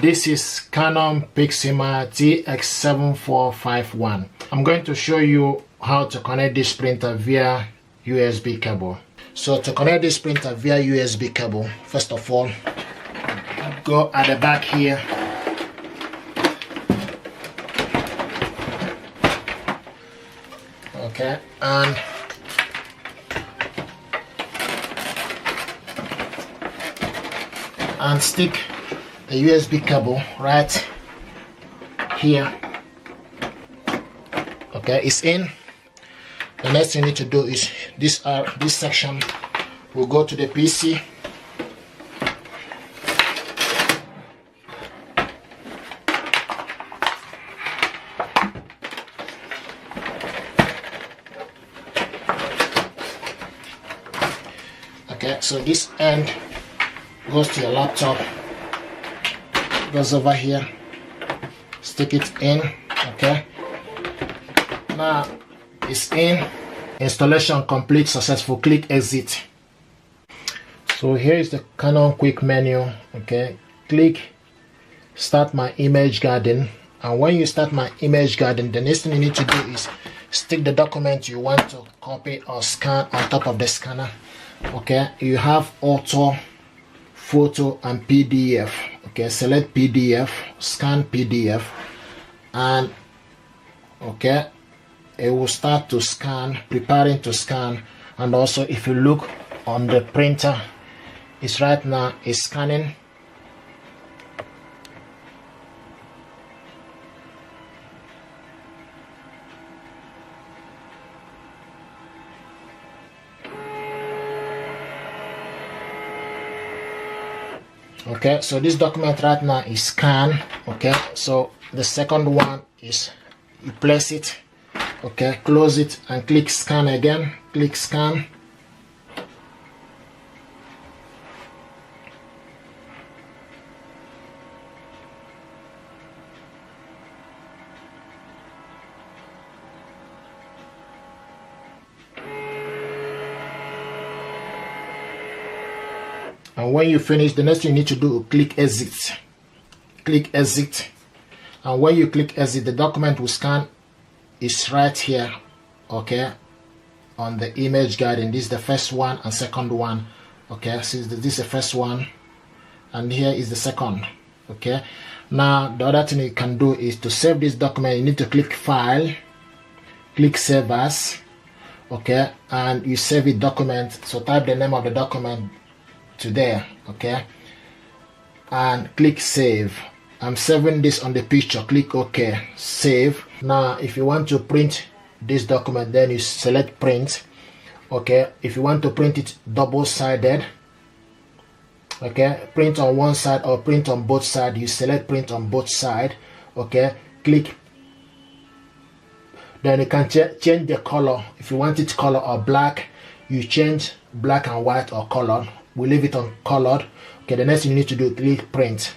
This is Canon PIXMA TS7451. I'm going to show you how to connect this printer via USB cable. So to connect this printer via USB cable, first of all, go at the back here. Okay, and stick the USB cable right here. Okay, it's in. The next thing you need to do is this section will go to the PC. Okay, so this end goes to your laptop, goes over here, stick it in. Okay, now it's in, installation complete, successful. Click exit. So here is the Canon quick menu. Okay, click start my image garden, and when you start my image garden, the next thing you need to do is stick the document you want to copy or scan on top of the scanner. Okay, you have auto, photo, and PDF. Okay, select PDF, scan PDF, and okay, it will start to scan, preparing to scan. And also, if you look on the printer, it's right now is scanning. Okay, so this document right now is scanned. Okay, so the second one is you place it. Okay, close it and click scan again. Click scan. And when you finish, the next thing you need to do is click exit. Click exit. And when you click exit, the document will scan. Is right here. Okay, on the image garden. This is the first one and second one. Okay, so this is the first one, and here is the second. Okay, now the other thing you can do is to save this document. You need to click file, click save as. Okay, and you save it document. So type the name of the document to there. Okay, and click save. I'm saving this on the picture. Click OK, save. Now if you want to print this document, then you select print. Okay, if you want to print it double-sided, okay, print on one side or print on both sides, you select print on both sides. Okay, click. Then you can change the color. If you want it color or black, you change black and white or color. We leave it on colored. Okay, the next thing you need to do, click print,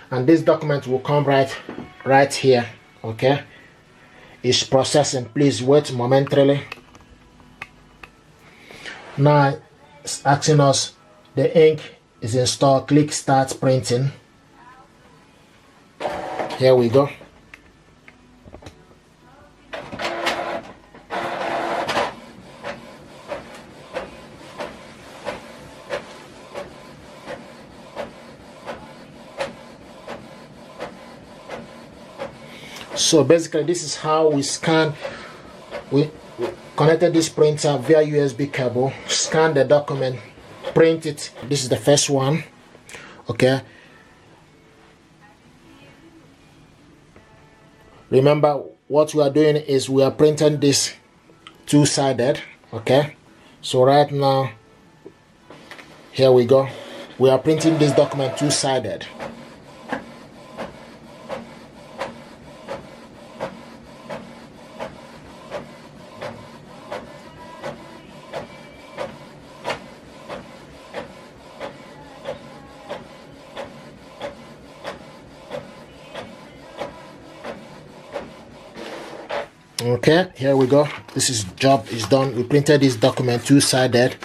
and this document will come right here. Okay, it's processing. Please wait momentarily. Now it's asking us the ink is installed. Click start printing. Here we go. So basically, this is how we scan. We connected this printer via USB cable, scan the document, print it. This is the first one. Okay, remember what we are doing is we are printing this two-sided. Okay, so right now, here we go, we are printing this document two-sided. Okay, here we go. This is job is done. We printed this document two-sided.